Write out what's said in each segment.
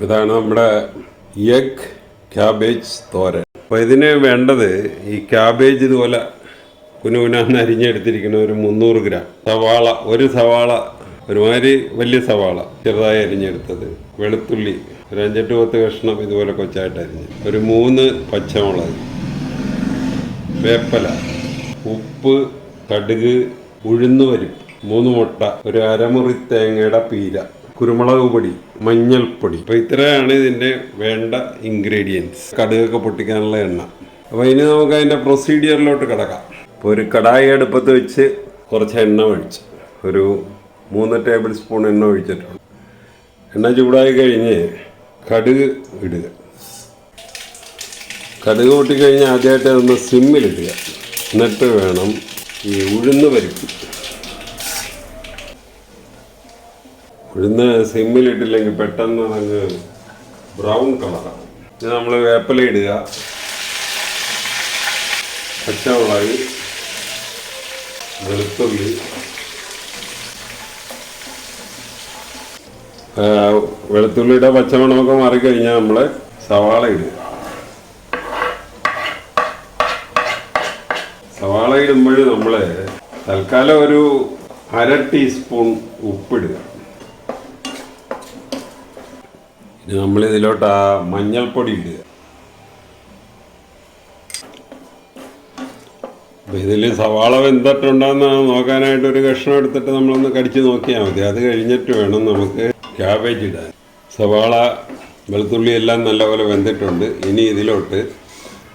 ഇതാണ് നമ്മുടെ egg cabbage തോരൻ. അപ്പോൾ ഇതിന് വേണ്ടത് ഈ ക്യാബേജ് ഇതുപോലെ കുനുകുനാന്ന് അരിഞ്ഞെടുത്തിരിക്കുന്ന ഒരു 300 ഗ്രാം സവാള, ഒരു സവാള ഒരുമാതിരി വലിയ സവാള ചെറുതായി അരിഞ്ഞെടുത്തത്, വെളുത്തുള്ളി ഒരു 5-10 കഷ്ണം ഇതുപോലെ കൊച്ചായിട്ട് അരിഞ്ഞ്, ഒരു 3 പച്ചമുളക്, വേപ്പല, ഉപ്പ്, കടുക്, ഉഴുന്നുപരിപ്പ്, 3 മുട്ട, ഒരു അരമുറി തേങ്ങയുടെ പീര, കുരുമുളക് പൊടി, മഞ്ഞൾപ്പൊടി. അപ്പോൾ ഇത്രയാണ് ഇതിൻ്റെ വേണ്ട ഇൻഗ്രീഡിയൻസ്. കടുകൊക്കെ പൊട്ടിക്കാനുള്ള എണ്ണ. അപ്പോൾ ഇനി നമുക്ക് അതിൻ്റെ പ്രൊസീഡിയറിലോട്ട് കിടക്കാം. അപ്പോൾ ഒരു കടായി അടുപ്പത്ത് വെച്ച് കുറച്ച് എണ്ണ ഒഴിച്ച് ഒരു 3 ടേബിൾ സ്പൂൺ എണ്ണ ഒഴിച്ചിട്ടുണ്ട്. എണ്ണ ചൂടായി കഴിഞ്ഞ് കടുക് ഇടുക. കടുക് പൊട്ടിക്കഴിഞ്ഞാൽ ആദ്യമായിട്ട് അതൊന്ന് സിമ്മിലിടുക. എന്നിട്ട് വേണം ഈ ഉഴുന്നുപരിപ്പ്. ഉഴുന്ന് സിമ്മിലിട്ടില്ലെങ്കിൽ പെട്ടെന്ന് അങ്ങ് ബ്രൗൺ കളറാണ്. ഇത് നമ്മൾ വേപ്പില ഇടുക, പച്ചമുളക്, വെളുത്തുള്ളി, വെളുത്തുള്ളിയുടെ പച്ചമണമൊക്കെ മാറിക്കഴിഞ്ഞാൽ നമ്മൾ സവാള ഇടുക. സവാള ഇടുമ്പോൾ നമ്മൾ തൽക്കാലം ഒരു 1/2 ടീസ്പൂൺ ഉപ്പിടുക. ഇനി നമ്മളിതിലോട്ട് ആ മഞ്ഞൾപ്പൊടി ഇടുക. അപ്പോൾ ഇതിൽ സവാള വെന്തിട്ടുണ്ടെന്ന് നോക്കാനായിട്ട് ഒരു കഷ്ണം എടുത്തിട്ട് നമ്മളൊന്ന് കടിച്ച് നോക്കിയാൽ മതി. അത് കഴിഞ്ഞിട്ട് വേണം നമുക്ക് ക്യാബേജ് ഇടാൻ. സവാള, വെളുത്തുള്ളി എല്ലാം നല്ലപോലെ വെന്തിട്ടുണ്ട്. ഇനി ഇതിലോട്ട്,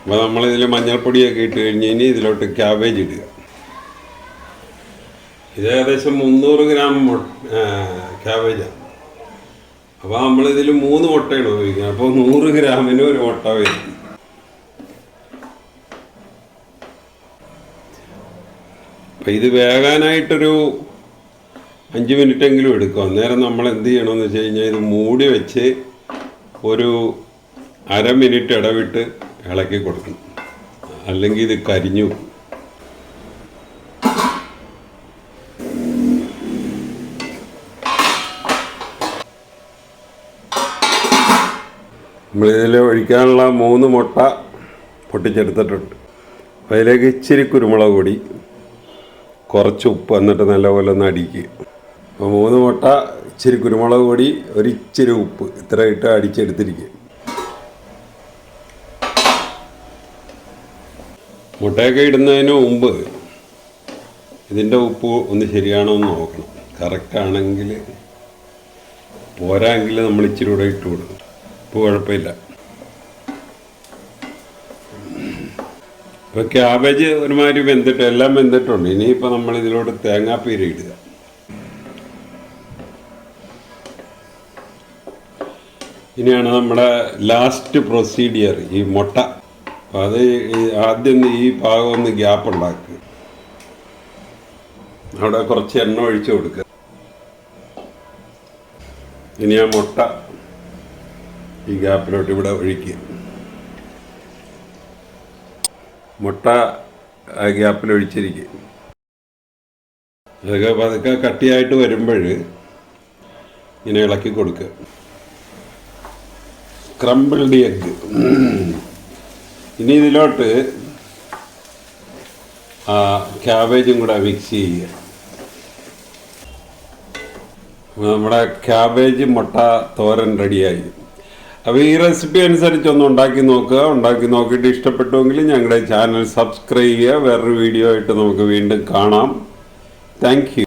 അപ്പോൾ നമ്മളിതിൽ മഞ്ഞൾപ്പൊടിയൊക്കെ ഇട്ട് കഴിഞ്ഞ് ഇനി ഇതിലോട്ട് ക്യാബേജ് ഇടുക. ഇത് ഏകദേശം 300 ഗ്രാം ക്യാബേജാണ്. അപ്പോൾ നമ്മളിതിൽ 3 മുട്ടയാണ് ഉപയോഗിക്കുന്നത്. അപ്പോൾ 100 ഗ്രാമിന് ഒരു മുട്ട വരും. അപ്പം ഇത് വേകാനായിട്ടൊരു 5 മിനിറ്റെങ്കിലും എടുക്കും. അന്നേരം നമ്മൾ എന്ത് ചെയ്യണമെന്ന് വെച്ച് കഴിഞ്ഞാൽ ഇത് മൂടി വെച്ച് ഒരു 1/2 മിനിറ്റ് ഇടവിട്ട് ഇളക്കി കൊടുക്കണം. അല്ലെങ്കിൽ ഇത് കരിഞ്ഞു. നമ്മളിതിൽ ഒഴിക്കാനുള്ള 3 മുട്ട പൊട്ടിച്ചെടുത്തിട്ടുണ്ട്. അപ്പോൾ അതിലേക്ക് ഇച്ചിരി കുരുമുളക് പൊടി, കുറച്ച് ഉപ്പ്, എന്നിട്ട് നല്ലപോലെ ഒന്ന് അടിക്കുക. അപ്പോൾ 3 മുട്ട, ഇച്ചിരി കുരുമുളക് പൊടി, ഒരിച്ചിരി ഉപ്പ്, ഇത്ര ഇട്ട് അടിച്ചെടുത്തിരിക്കുക. മുട്ടയൊക്കെ ഇടുന്നതിന് മുമ്പ് ഇതിൻ്റെ ഉപ്പ് ഒന്ന് ശരിയാണോ എന്ന് നോക്കണം. കറക്റ്റാണെങ്കിൽ, പോരാങ്കിൽ നമ്മൾ ഇച്ചിരി കൂടെ ഇട്ട് കൊടുക്കും. ഉപ്പ് കുഴപ്പമില്ല. ഇപ്പോൾ ക്യാബേജ് ഒരുമാതിരി വെന്തിട്ട് എല്ലാം വെന്തിട്ടുണ്ട്. ഇനിയിപ്പോൾ നമ്മൾ ഇതിലോട്ട് തേങ്ങാപ്പീര ഇടുക. ഇനിയാണ് നമ്മുടെ ലാസ്റ്റ് പ്രൊസീഡിയർ, ഈ മുട്ട. അപ്പോൾ അത് ആദ്യം ഈ ഭാഗം ഒന്ന് ഗ്യാപ്പ് ഉണ്ടാക്കുക. അവിടെ കുറച്ച് എണ്ണ ഒഴിച്ച് കൊടുക്കുക. ഇനി ആ മുട്ട ഈ ഗ്യാപ്പിലോട്ട് ഇവിടെ ഒഴിക്കുക. മുട്ട ആ ഗ്യാപ്പിൽ ഒഴിച്ചിരിക്കുക. അതൊക്കെ പതുക്കെ കട്ടിയായിട്ട് വരുമ്പോൾ ഇങ്ങനെ ഇളക്കി കൊടുക്കുക. Crumbled egg. ഇനി ഇതിലോട്ട് ക്യാബേജും കൂടെ മിക്സ് ചെയ്യുക. നമ്മുടെ ക്യാബേജ് മുട്ട തോരൻ റെഡിയായി. അപ്പോൾ ഈ റെസിപ്പി അനുസരിച്ചൊന്ന് ഉണ്ടാക്കി നോക്കുക. ഉണ്ടാക്കി നോക്കിയിട്ട് ഇഷ്ടപ്പെട്ടുവെങ്കിൽ ഞങ്ങളുടെ ചാനൽ സബ്സ്ക്രൈബ് ചെയ്യുക. വേറൊരു വീഡിയോ ആയിട്ട് നമുക്ക് വീണ്ടും കാണാം. Thank you.